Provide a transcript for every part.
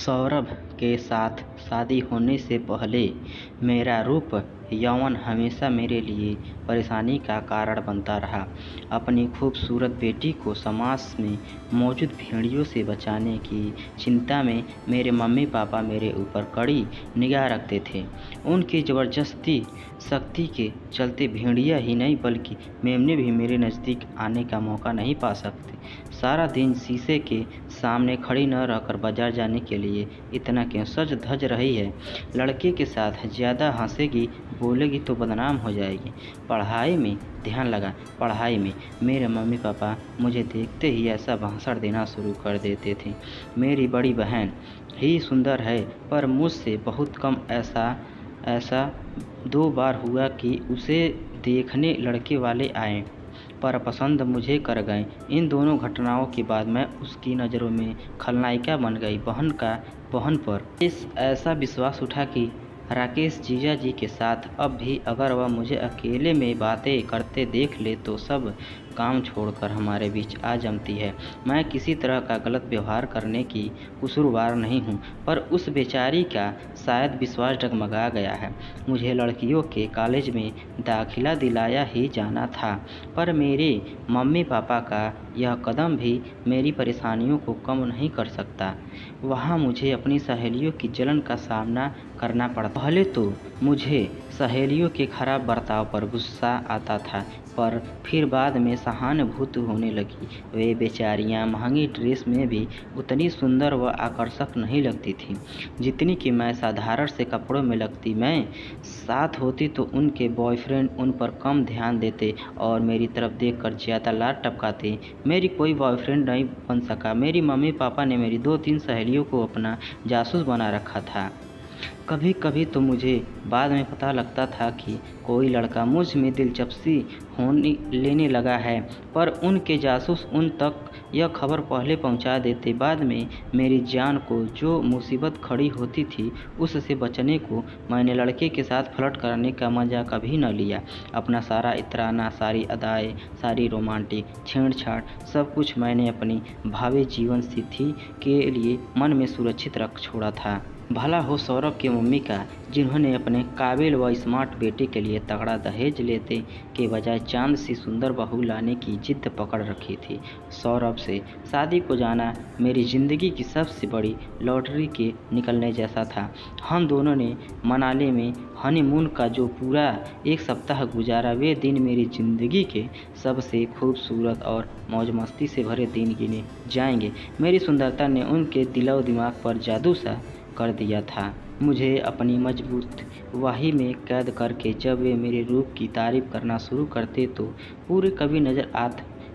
सौरभ के साथ शादी होने से पहले मेरा रूप यौवन हमेशा मेरे लिए परेशानी का कारण बनता रहा। अपनी खूबसूरत बेटी को समाज में मौजूद भेड़ियों से बचाने की चिंता में मेरे मम्मी पापा मेरे ऊपर कड़ी निगाह रखते थे। उनकी ज़बरदस्ती शक्ति के चलते भेड़िया ही नहीं बल्कि मेमने भी मेरे नज़दीक आने का मौका नहीं पा सकते। सारा दिन शीशे के सामने खड़ी न रहकर बाजार जाने के लिए इतना क्यों सज धज रही है? लड़के के साथ ज़्यादा हंसेगी बोलेगी तो बदनाम हो जाएगी। पढ़ाई में ध्यान लगा। पढ़ाई में मेरे मम्मी पापा मुझे देखते ही ऐसा भाषण देना शुरू कर देते थे। मेरी बड़ी बहन ही सुंदर है पर मुझसे बहुत कम। ऐसा 2 बार हुआ कि उसे देखने लड़के वाले आए पर पसंद मुझे कर गए। इन दोनों घटनाओं के बाद मैं उसकी नज़रों में खलनायिका बन गई। बहन पर ऐसा विश्वास उठा कि राकेश जीजा जी के साथ अब भी अगर वह मुझे अकेले में बातें करते देख ले तो सब काम छोड़कर हमारे बीच आ जमती है। मैं किसी तरह का गलत व्यवहार करने की कसूरवार नहीं हूँ पर उस बेचारी का शायद विश्वास डगमगा गया है। मुझे लड़कियों के कॉलेज में दाखिला दिलाया ही जाना था पर मेरे मम्मी पापा का यह कदम भी मेरी परेशानियों को कम नहीं कर सकता। वहाँ मुझे अपनी सहेलियों की जलन का सामना करना पड़ता। पहले तो मुझे सहेलियों के खराब बर्ताव पर गुस्सा आता था पर फिर बाद में सहानुभूति होने लगी। वे बेचारियां महंगी ड्रेस में भी उतनी सुंदर व आकर्षक नहीं लगती थीं जितनी कि मैं साधारण से कपड़ों में लगती। मैं साथ होती तो उनके बॉयफ्रेंड उन पर कम ध्यान देते और मेरी तरफ देखकर ज़्यादा लाड टपकाते। मेरी कोई बॉयफ्रेंड नहीं बन सका। मेरी मम्मी पापा ने मेरी 2-3 सहेलियों को अपना जासूस बना रखा था। कभी कभी तो मुझे बाद में पता लगता था कि कोई लड़का मुझ में दिलचस्पी लेने लगा है पर उनके जासूस उन तक यह खबर पहले पहुंचा देते। बाद में मेरी जान को जो मुसीबत खड़ी होती थी उससे बचने को मैंने लड़के के साथ फ्लर्ट करने का मज़ा कभी न लिया। अपना सारा इतराना, सारी अदाएँ, सारी रोमांटिक छेड़छाड़ सब कुछ मैंने अपनी भावी जीवन स्थिति के लिए मन में सुरक्षित रख छोड़ा था। भला हो सौरभ के मम्मी का जिन्होंने अपने काबिल व स्मार्ट बेटे के लिए तगड़ा दहेज लेते के बजाय चांद सी सुंदर बहू लाने की जिद पकड़ रखी थी। सौरभ से शादी को जाना मेरी ज़िंदगी की सबसे बड़ी लॉटरी के निकलने जैसा था। हम दोनों ने मनाली में हनीमून का जो पूरा 1 सप्ताह गुजारा वे दिन मेरी ज़िंदगी के सबसे खूबसूरत और मौज मस्ती से भरे दिन गिने जाएंगे। मेरी सुंदरता ने उनके दिलो दिमाग पर जादू सा कर दिया था। मुझे अपनी मजबूत वाही में कैद करके जब वे मेरे रूप की तारीफ करना शुरू करते तो पूरे कभी नज़र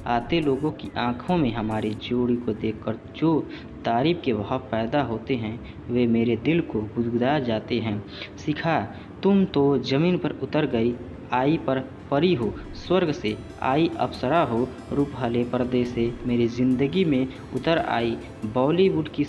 आते लोगों की आंखों में हमारी जोड़ी को देखकर जो तारीफ के भाव पैदा होते हैं वे मेरे दिल को गुदगुदा जाते हैं। शिखा, तुम तो ज़मीन पर उतर गई, आई पर परी हो, स्वर्ग से आई अप्सरा हो, रूप वाले पर्दे से मेरी ज़िंदगी में उतर आई। बॉलीवुड की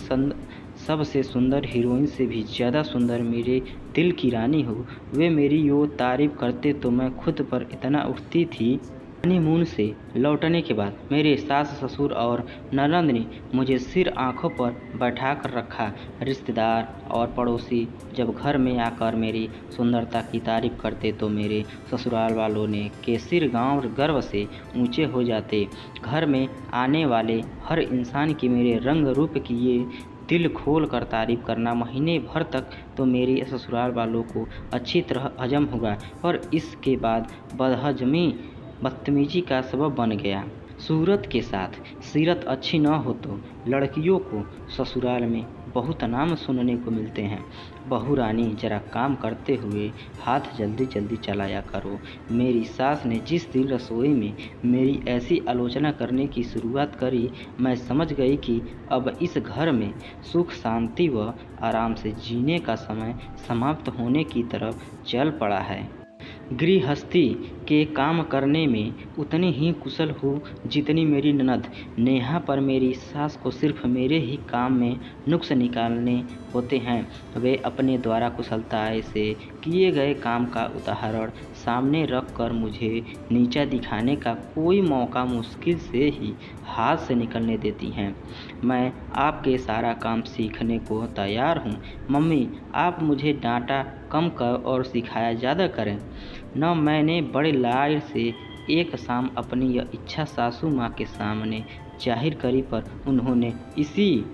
सबसे सुंदर हीरोइन से भी ज़्यादा सुंदर मेरे दिल की रानी हो। वे मेरी यो तारीफ करते तो मैं खुद पर इतना उठती थी। हनीमून से लौटने के बाद मेरे सास ससुर और ननद ने मुझे सिर आंखों पर बैठा कर रखा। रिश्तेदार और पड़ोसी जब घर में आकर मेरी सुंदरता की तारीफ करते तो मेरे ससुराल वालों ने के सिर गांव गर्व से ऊंचे हो जाते। घर में आने वाले हर इंसान की मेरे रंग रूप की ये दिल खोल कर तारीफ करना महीने भर तक तो मेरे ससुराल वालों को अच्छी तरह हजम होगा और इसके बाद बदतमीजी का सबब बन गया। सूरत के साथ सीरत अच्छी न हो तो लड़कियों को ससुराल में बहुत नाम सुनने को मिलते हैं। बहू रानी जरा काम करते हुए हाथ जल्दी जल्दी चलाया करो। मेरी सास ने जिस दिन रसोई में मेरी ऐसी आलोचना करने की शुरुआत करी मैं समझ गई कि अब इस घर में सुख शांति व आराम से जीने का समय समाप्त होने की तरफ चल पड़ा है। गृहस्थी के काम करने में उतनी ही कुशल हूँ जितनी मेरी ननद नेहा। पर मेरी सास को सिर्फ मेरे ही काम में नुक्स निकालने होते हैं। वे अपने द्वारा कुशलता से किए गए काम का उदाहरण सामने रख कर मुझे नीचा दिखाने का कोई मौका मुश्किल से ही हाथ से निकलने देती हैं। मैं आपके सारा काम सीखने को तैयार हूँ। मम्मी, आप मुझे डांटा कम कर और सिखाया ज़्यादा करें न। मैंने बड़े लाड़ से एक शाम अपनी यह इच्छा सासू माँ के सामने जाहिर करी, पर उन्होंने इसी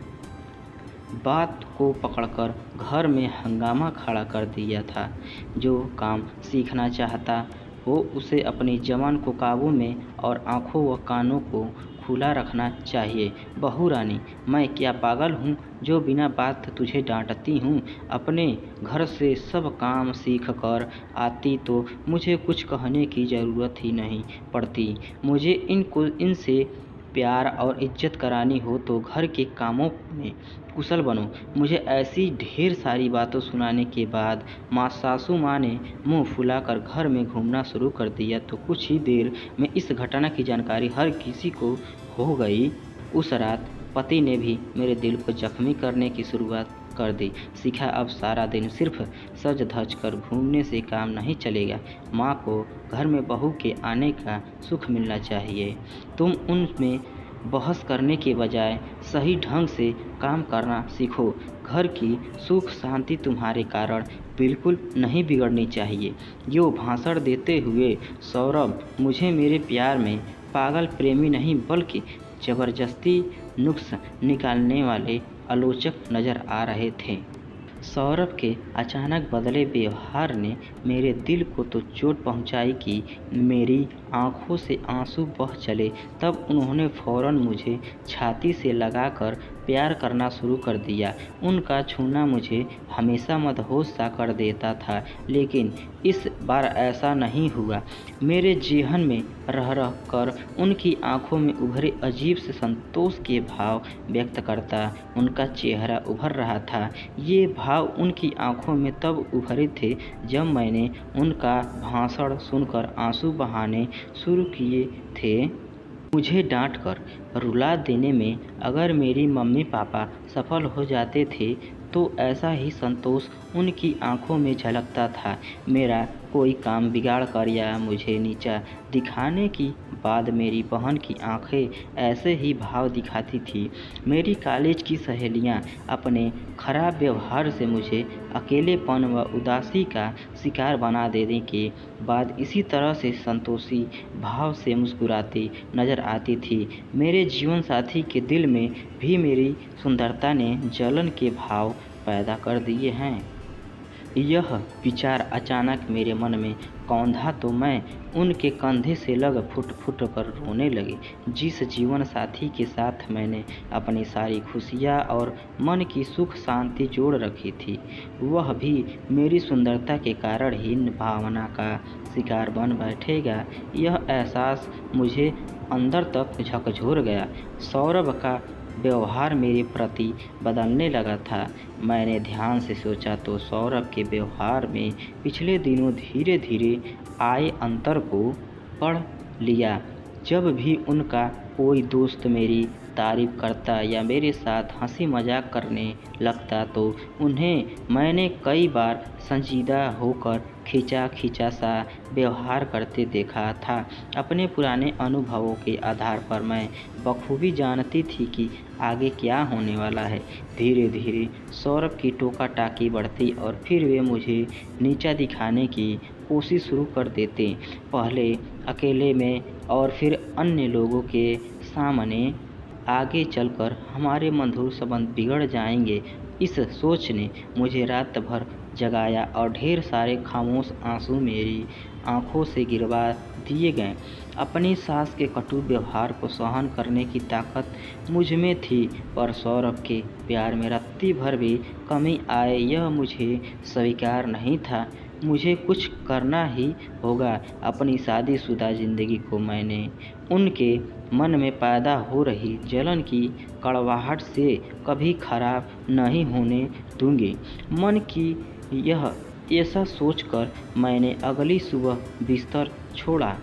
बात को पकड़कर घर में हंगामा खड़ा कर दिया था। जो काम सीखना चाहता हो उसे अपनी ज़बान को काबू में और आँखों व कानों को खुला रखना चाहिए। बहू रानी, मैं क्या पागल हूँ जो बिना बात तुझे डांटती हूँ? अपने घर से सब काम सीख कर आती तो मुझे कुछ कहने की ज़रूरत ही नहीं पड़ती। मुझे इनसे प्यार और इज्जत करानी हो तो घर के कामों में कुशल बनो। मुझे ऐसी ढेर सारी बातों सुनाने के बाद सासू माँ ने मुंह फुलाकर घर में घूमना शुरू कर दिया तो कुछ ही देर में इस घटना की जानकारी हर किसी को हो गई। उस रात पति ने भी मेरे दिल को जख्मी करने की शुरुआत कर दी। सीखा अब सारा दिन सिर्फ सज धज कर घूमने से काम नहीं चलेगा। माँ को घर में बहू के आने का सुख मिलना चाहिए। तुम उनमें बहस करने के बजाय सही ढंग से काम करना सीखो। घर की सुख शांति तुम्हारे कारण बिल्कुल नहीं बिगड़नी चाहिए। यो भाषण देते हुए सौरभ मुझे मेरे प्यार में पागल प्रेमी नहीं बल्कि ज़बरदस्ती नुक्स निकालने वाले आलोचक नज़र आ रहे थे। सौरभ के अचानक बदले व्यवहार ने मेरे दिल को तो चोट पहुंचाई कि मेरी आंखों से आंसू बह चले। तब उन्होंने फौरन मुझे छाती से लगाकर प्यार करना शुरू कर दिया। उनका छूना मुझे हमेशा मदहोश सा कर देता था, लेकिन इस बार ऐसा नहीं हुआ। मेरे जेहन में रह रह कर उनकी आंखों में उभरे अजीब से संतोष के भाव व्यक्त करता उनका चेहरा उभर रहा था। ये भाव उनकी आंखों में तब उभरे थे जब मैंने उनका भाषण सुनकर आंसू बहाने शुरू किए थे। मुझे डांटकर रुला देने में अगर मेरी मम्मी पापा सफल हो जाते थे तो ऐसा ही संतोष उनकी आंखों में झलकता था। मेरा कोई काम बिगाड़ कर या मुझे नीचा दिखाने की बाद मेरी बहन की आंखें ऐसे ही भाव दिखाती थी। मेरी कॉलेज की सहेलियां अपने खराब व्यवहार से मुझे अकेलेपन व उदासी का शिकार बना देने के बाद इसी तरह से संतोषी भाव से मुस्कुराती नज़र आती थी। मेरे जीवन साथी के दिल में भी मेरी सुंदरता ने जलन के भाव पैदा कर दिए हैं। यह विचार अचानक मेरे मन में कौंधा तो मैं उनके कंधे से लग फुट फुट कर रोने लगी। जिस जीवन साथी के साथ मैंने अपनी सारी खुशियाँ और मन की सुख शांति जोड़ रखी थी, वह भी मेरी सुंदरता के कारण ही भावना का शिकार बन बैठेगा। यह एहसास मुझे अंदर तक झकझोर गया। सौरभ का व्यवहार मेरे प्रति बदलने लगा था। मैंने ध्यान से सोचा तो सौरभ के व्यवहार में पिछले दिनों धीरे धीरे आए अंतर को पढ़ लिया। जब भी उनका कोई दोस्त मेरी तारीफ करता या मेरे साथ हंसी मजाक करने लगता तो उन्हें मैंने कई बार संजीदा होकर खींचा खींचा सा व्यवहार करते देखा था। अपने पुराने अनुभवों के आधार पर मैं बखूबी जानती थी कि आगे क्या होने वाला है। धीरे धीरे सौरभ की टोका टाकी बढ़ती और फिर वे मुझे नीचा दिखाने की कोशिश शुरू कर देते। पहले अकेले में और फिर अन्य लोगों के सामने। आगे चलकर हमारे मधुर संबंध बिगड़ जाएंगे, इस सोच ने मुझे रात भर जगाया और ढेर सारे खामोश आंसू मेरी आंखों से गिरवा दिए गए। अपनी सास के कटु व्यवहार को सहन करने की ताकत मुझ में थी, पर सौरभ के प्यार में रत्ती भर भी कमी आए यह मुझे स्वीकार नहीं था। मुझे कुछ करना ही होगा। अपनी शादीशुदा ज़िंदगी को मैंने उनके मन में पैदा हो रही जलन की कड़वाहट से कभी खराब नहीं होने दूंगी। मन की यह ऐसा सोचकर मैंने अगली सुबह बिस्तर छोड़ा।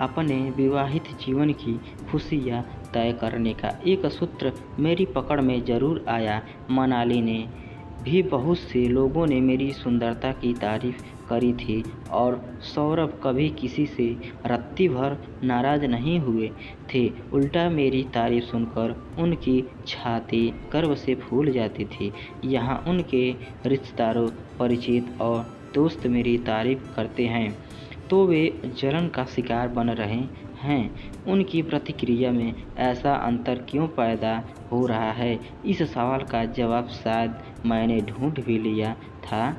अपने विवाहित जीवन की खुशियाँ तय करने का एक सूत्र मेरी पकड़ में ज़रूर आया। मनाली ने भी बहुत से लोगों ने मेरी सुंदरता की तारीफ करी थी और सौरभ कभी किसी से रत्ती भर नाराज़ नहीं हुए थे। उल्टा मेरी तारीफ सुनकर उनकी छाती गर्व से फूल जाती थी। यहाँ उनके रिश्तेदारों, परिचित और दोस्त मेरी तारीफ करते हैं तो वे जलन का शिकार बन रहे हैं। उनकी प्रतिक्रिया में ऐसा अंतर क्यों पैदा हो रहा है? इस सवाल का जवाब शायद मैंने ढूंढ भी लिया था।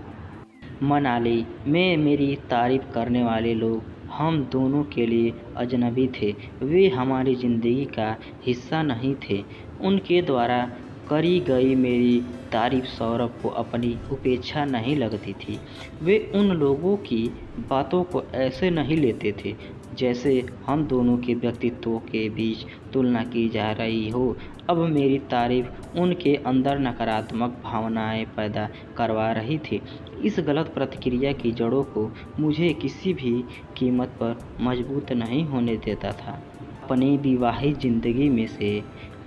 मनाली में मेरी तारीफ करने वाले लोग हम दोनों के लिए अजनबी थे। वे हमारी ज़िंदगी का हिस्सा नहीं थे। उनके द्वारा करी गई मेरी तारीफ सौरभ को अपनी उपेक्षा नहीं लगती थी। वे उन लोगों की बातों को ऐसे नहीं लेते थे जैसे हम दोनों के व्यक्तित्वों के बीच तुलना की जा रही हो। अब मेरी तारीफ उनके अंदर नकारात्मक भावनाएं पैदा करवा रही थी। इस गलत प्रतिक्रिया की जड़ों को मुझे किसी भी कीमत पर मजबूत नहीं होने देता था। अपनी विवाहित ज़िंदगी में से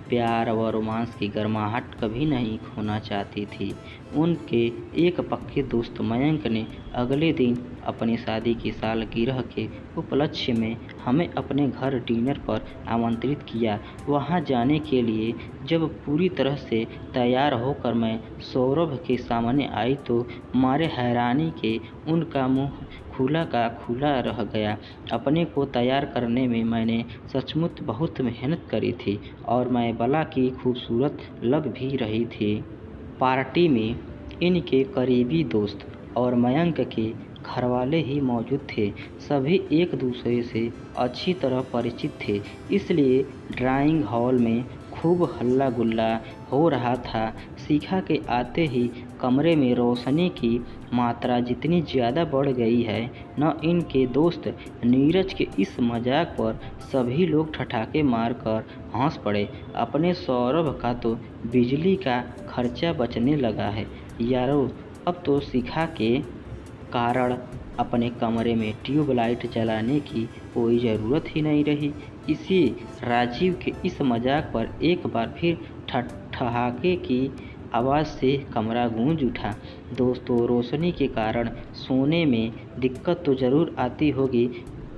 प्यार व रोमांस की गर्माहट कभी नहीं खोना चाहती थी। उनके एक पक्के दोस्त मयंक ने अगले दिन अपनी शादी की सालगिरह के उपलक्ष्य में हमें अपने घर डिनर पर आमंत्रित किया। वहां जाने के लिए जब पूरी तरह से तैयार होकर मैं सौरभ के सामने आई तो मारे हैरानी के उनका मुंह खुला का खुला रह गया। अपने को तैयार करने में मैंने सचमुच बहुत मेहनत करी थी और मैं भला की खूबसूरत लग भी रही थी। पार्टी में इनके करीबी दोस्त और मयंक के घरवाले ही मौजूद थे। सभी एक दूसरे से अच्छी तरह परिचित थे, इसलिए ड्राइंग हॉल में खूब हल्ला गुल्ला हो रहा था। शिखा के आते ही कमरे में रोशनी की मात्रा जितनी ज़्यादा बढ़ गई है न, इनके दोस्त नीरज के इस मजाक पर सभी लोग ठठाके मारकर हंस पड़े। अपने सौरभ का तो बिजली का खर्चा बचने लगा है यारो। अब तो शिखा के कारण अपने कमरे में ट्यूबलाइट जलाने की कोई ज़रूरत ही नहीं रही। इसी राजीव के इस मजाक पर एक बार फिर ठहाके की आवाज़ से कमरा गूंज उठा। दोस्तों, रोशनी के कारण सोने में दिक्कत तो ज़रूर आती होगी,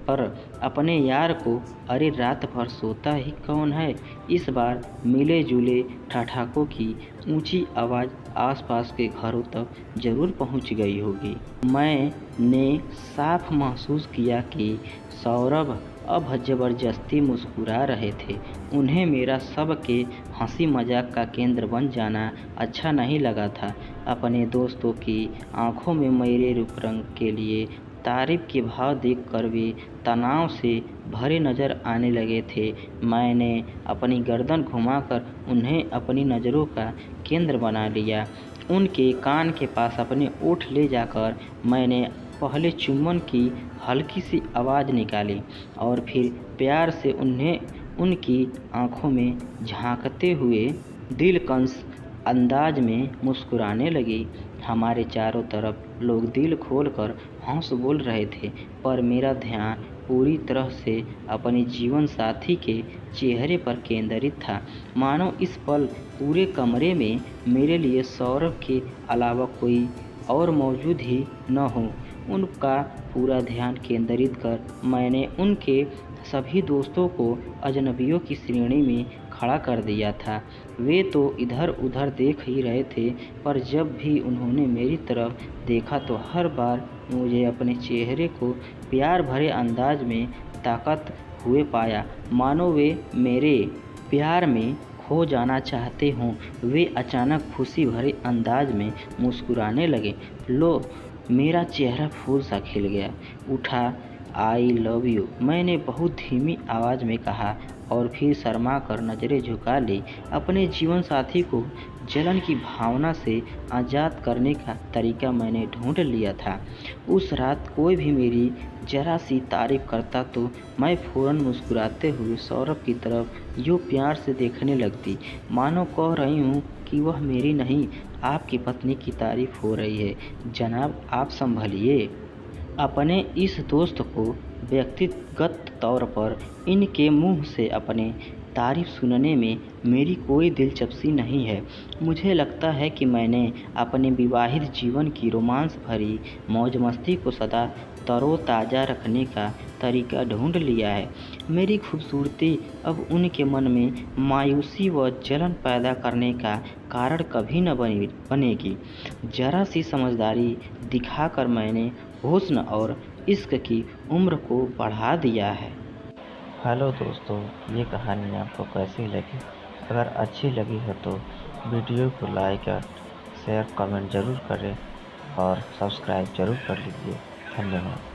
पर अपने यार को अरे रात भर सोता ही कौन है। इस बार मिले जुले ठठाकों की ऊंची आवाज़ आसपास के घरों तक जरूर पहुंच गई होगी। मैंने साफ महसूस किया कि सौरभ अब ज़बरदस्ती मुस्कुरा रहे थे। उन्हें मेरा सबके हंसी मजाक का केंद्र बन जाना अच्छा नहीं लगा था। अपने दोस्तों की आंखों में मेरे रूप रंग के लिए तारीफ के भाव देखकर वे तनाव से भरे नज़र आने लगे थे। मैंने अपनी गर्दन घुमाकर उन्हें अपनी नज़रों का केंद्र बना लिया। उनके कान के पास अपने ओठ ले जाकर मैंने पहले चुम्बन की हल्की सी आवाज़ निकाली और फिर प्यार से उन्हें उनकी आंखों में झांकते हुए दिलकश अंदाज में मुस्कुराने लगी। हमारे चारों तरफ लोग दिल खोलकर हंस बोल रहे थे, पर मेरा ध्यान पूरी तरह से अपने जीवन साथी के चेहरे पर केंद्रित था। मानो इस पल पूरे कमरे में मेरे लिए सौरभ के अलावा कोई और मौजूद ही न हो। उनका पूरा ध्यान केंद्रित कर मैंने उनके सभी दोस्तों को अजनबियों की श्रेणी में खड़ा कर दिया था। वे तो इधर उधर देख ही रहे थे, पर जब भी उन्होंने मेरी तरफ देखा तो हर बार मुझे अपने चेहरे को प्यार भरे अंदाज में ताकत हुए पाया, मानो वे मेरे प्यार में खो जाना चाहते हों। वे अचानक खुशी भरे अंदाज में मुस्कुराने लगे। लो, मेरा चेहरा फूल सा खिल गया। उठा, आई लव यू, मैंने बहुत धीमी आवाज़ में कहा और फिर शर्मा कर नज़रें झुका ली। अपने जीवन साथी को जलन की भावना से आज़ाद करने का तरीका मैंने ढूंढ लिया था। उस रात कोई भी मेरी जरा सी तारीफ करता तो मैं फ़ौरन मुस्कुराते हुए सौरभ की तरफ यूँ प्यार से देखने लगती, मानो कह रही हूँ कि वह मेरी नहीं आपकी पत्नी की तारीफ हो रही है। जनाब, आप संभलिए। अपने इस दोस्त को व्यक्तिगत तौर पर इनके मुंह से अपने तारीफ सुनने में मेरी कोई दिलचस्पी नहीं है। मुझे लगता है कि मैंने अपने विवाहित जीवन की रोमांस भरी मौज मस्ती को सदा तरोताज़ा रखने का तरीका ढूंढ लिया है। मेरी खूबसूरती अब उनके मन में मायूसी व जलन पैदा करने का कारण कभी न बनेगी। जरा सी समझदारी दिखाकर मैंने हुस्न और इश्क की उम्र को बढ़ा दिया है। हेलो दोस्तों, ये कहानी आपको कैसी लगी? अगर अच्छी लगी हो तो वीडियो को लाइक और शेयर कमेंट ज़रूर करें और सब्सक्राइब ज़रूर कर लीजिए। धन्यवाद।